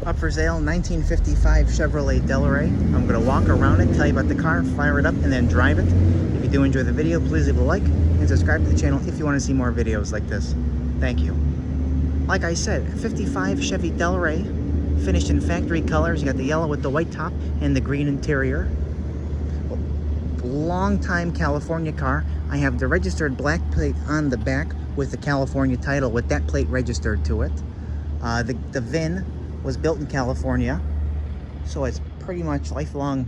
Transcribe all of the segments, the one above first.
Up for sale, 1955 Chevrolet Delray. I'm going to walk around it, tell you about the car, fire it up, and then drive it. If you do enjoy the video, please leave a like and subscribe to the channel if you want to see more videos like this. Thank you. Like I said, 55 Chevy Delray, finished in factory colors. You got the yellow with the white top and the green interior. Long time California car. I have the registered black plate on the back with the California title with that plate registered to it. The VIN was built in California, so it's pretty much lifelong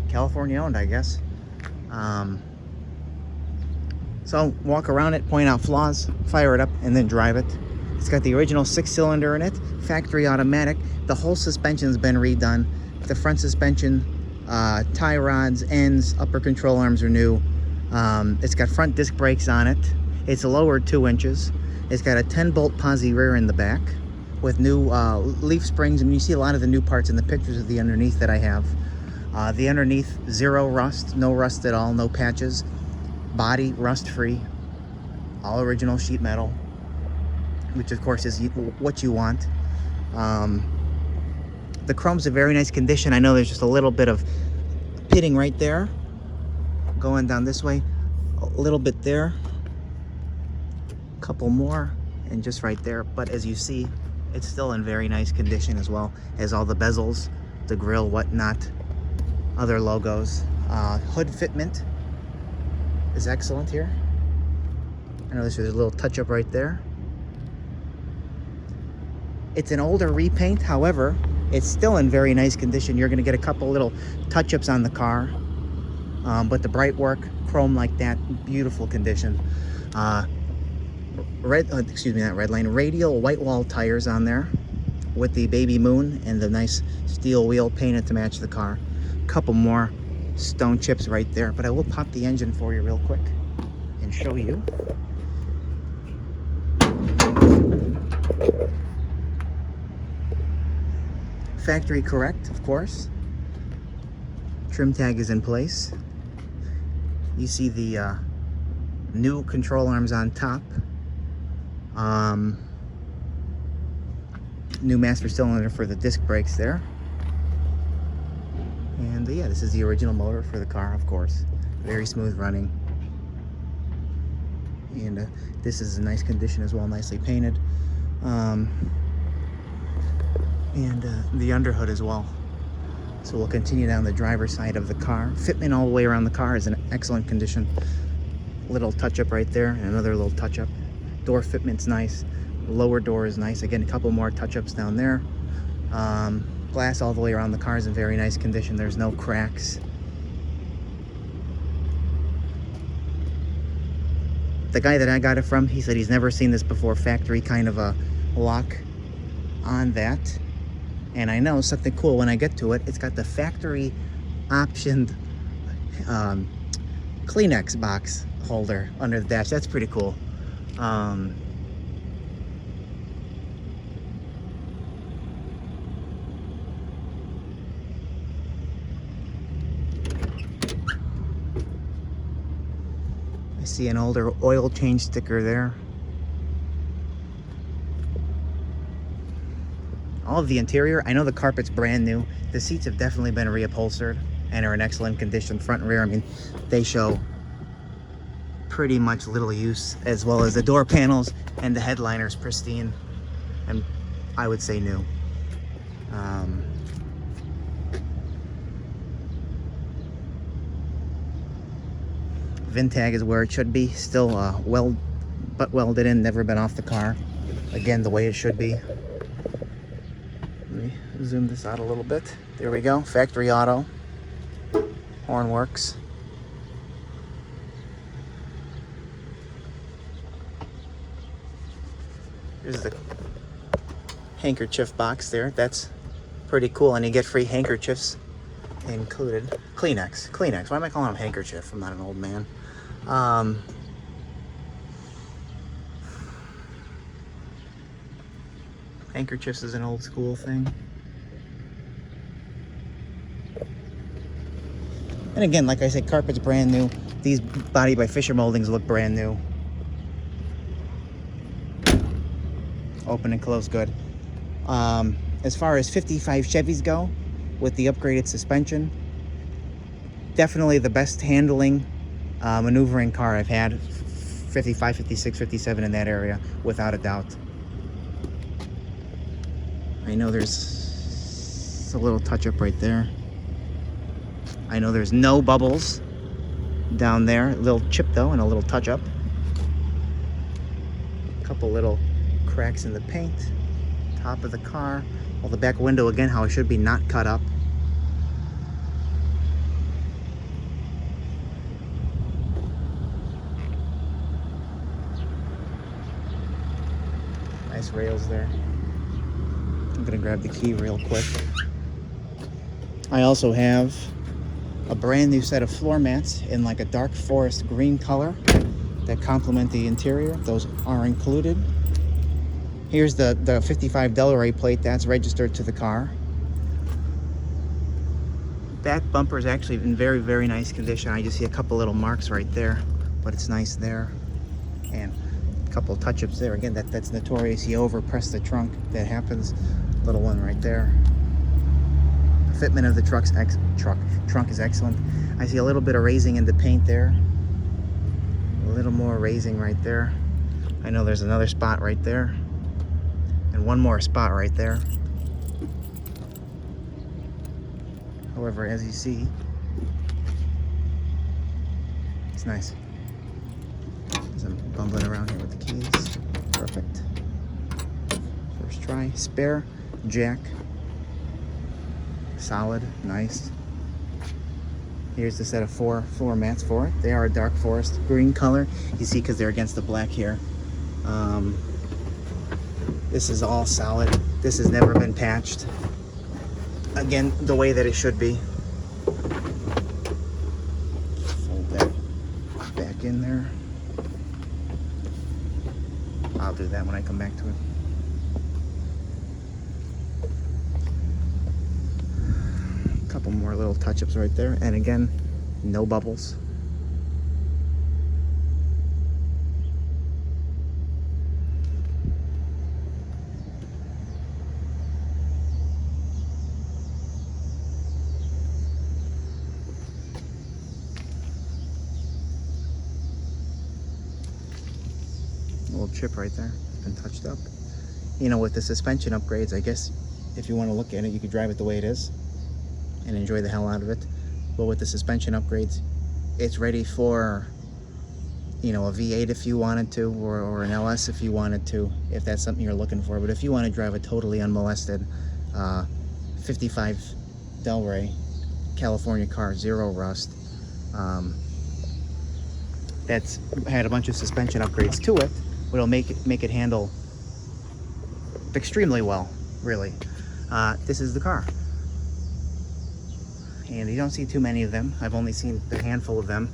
California owned, I guess. So walk around it, point out flaws, fire it up, and then drive it. It's got the original 6-cylinder in it, factory automatic. The whole suspension's been redone. The front suspension, tie rods, ends, upper control arms are new. It's got front disc brakes on it. It's lowered 2 inches. It's got a 10-bolt Posi rear in the back with new leaf springs, and you see a lot of the new parts in the pictures of the underneath that I have. The underneath, zero rust, no rust at all, no patches. Body rust-free, all original sheet metal, which of course is what you want. The chrome's a very nice condition. I know there's just a little bit of pitting right there. Going down this way, a little bit there, a couple more, and just right there. But as you see, it's still in very nice condition, as well as all the bezels, the grill, whatnot, other logos. Hood fitment is excellent here. I know there's a little touch-up right there. It's an older repaint, however, it's still in very nice condition. You're going to get a couple little touch-ups on the car, but the bright work, chrome like that, beautiful condition. Radial white wall tires on there with the baby moon and the nice steel wheel painted to match the car. Couple more stone chips right there, but I will pop the engine for you real quick and show you. Factory correct, of course. Trim tag is in place. You see the new control arms on top. New master cylinder for the disc brakes there. And yeah, this is the original motor for the car, of course. Very smooth running. And this is in nice condition as well, nicely painted. And the underhood as well. So we'll continue down the driver's side of the car. Fitment all the way around the car is in excellent condition. Little touch-up right there, and another little touch-up. Door fitment's nice. Lower door is nice. Again, a couple more touch-ups down there. Glass all the way around the car is in very nice condition. There's no cracks. The guy that I got it from, he said he's never seen this before. Factory kind of a lock on that. And I know something cool when I get to it. It's got the factory optioned Kleenex box holder under the dash. That's pretty cool. I see an older oil change sticker there. All of the interior, I know the carpet's brand new. The seats have definitely been reupholstered and are in excellent condition, front and rear. I mean, they show pretty much little use, as well as the door panels and the headliner's pristine, and I would say new. VIN tag is where it should be, still butt welded in, never been off the car. Again, the way it should be. Let me zoom this out a little bit. There we go, factory auto. Horn works. Here's the handkerchief box there. That's pretty cool, and you get free handkerchiefs included. Kleenex. Why am I calling them handkerchief? I'm not an old man. Handkerchiefs is an old school thing. And again, like I said, carpet's brand new. These Body by Fisher moldings look brand new. Open and close good. as far as 55 Chevys go, with the upgraded suspension, definitely the best handling, maneuvering car I've had. 55, 56, 57 in that area, without a doubt. I know there's a little touch-up right there. I know there's no bubbles down there. A little chip though, and a little touch-up. A couple little cracks in the paint. Top of the car. Well, the back window again, how it should be, not cut up. Nice rails there. I'm gonna grab the key real quick. I also have a brand new set of floor mats in like a dark forest green color that complement the interior. Those are included. Here's the 55 Delray plate that's registered to the car. Back bumper is actually in very, very nice condition. I just see a couple little marks right there, but it's nice there. And a couple of touch-ups there. Again, that's notorious. You overpress the trunk. That happens. Little one right there. The fitment of the trunk is excellent. I see a little bit of raising in the paint there. A little more raising right there. I know there's another spot right there. And one more spot right there. However, as you see, it's nice. As I'm bumbling around here with the keys. Perfect. First try. Spare jack. Solid. Nice. Here's the set of 4 floor mats for it. They are a dark forest green color. You see, because they're against the black here. This is all solid. This has never been patched. Again, the way that it should be. Fold that back in there. I'll do that when I come back to it. A couple more little touch-ups right there. And again, no bubbles. Little chip right there, been touched up. You know, with the suspension upgrades, I guess if you want to look at it, you could drive it the way it is and enjoy the hell out of it. But with the suspension upgrades, it's ready for, you know, a V8 if you wanted to, or an LS if you wanted to, if that's something you're looking for. But if you want to drive a totally unmolested 55 Delray California car, zero rust, that's had a bunch of suspension upgrades to it, it'll make it handle extremely well, really. This is the car. And you don't see too many of them. I've only seen a handful of them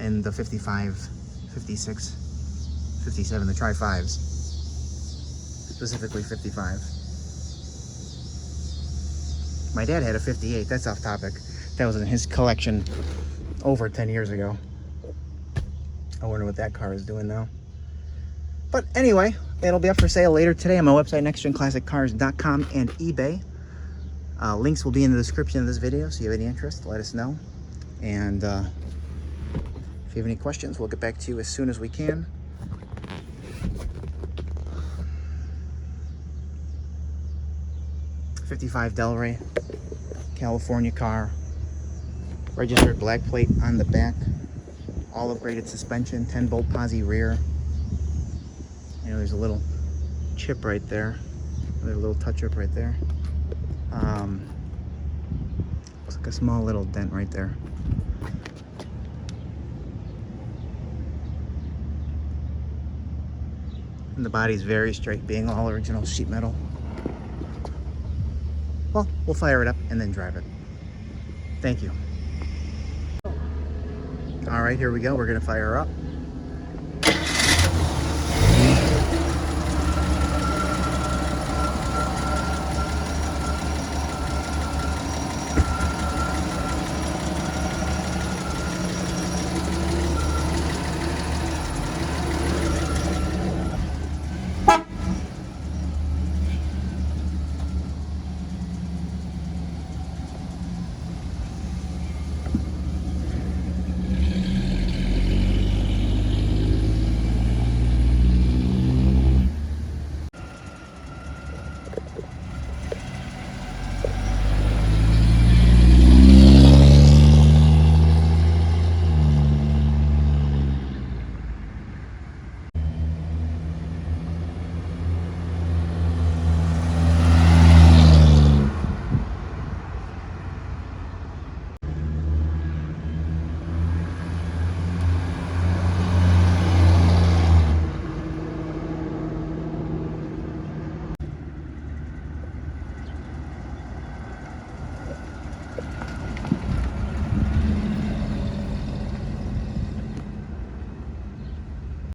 in the 55, 56, 57, the Tri-5s. Specifically 55. My dad had a 58, that's off topic. That was in his collection over 10 years ago. I wonder what that car is doing now. But anyway, it'll be up for sale later today on my website, nextgenclassiccars.com and eBay. Links will be in the description of this video, so if you have any interest, let us know. And if you have any questions, we'll get back to you as soon as we can. '55 Delray, California car, registered black plate on the back, all upgraded suspension, 10-bolt Posi rear. You know, there's a little chip right there, another little touch-up right there. Looks like a small little dent right there. And the body's very straight, being all original sheet metal. Well, we'll fire it up and then drive it. Thank you. All right, here we go. We're gonna fire her up.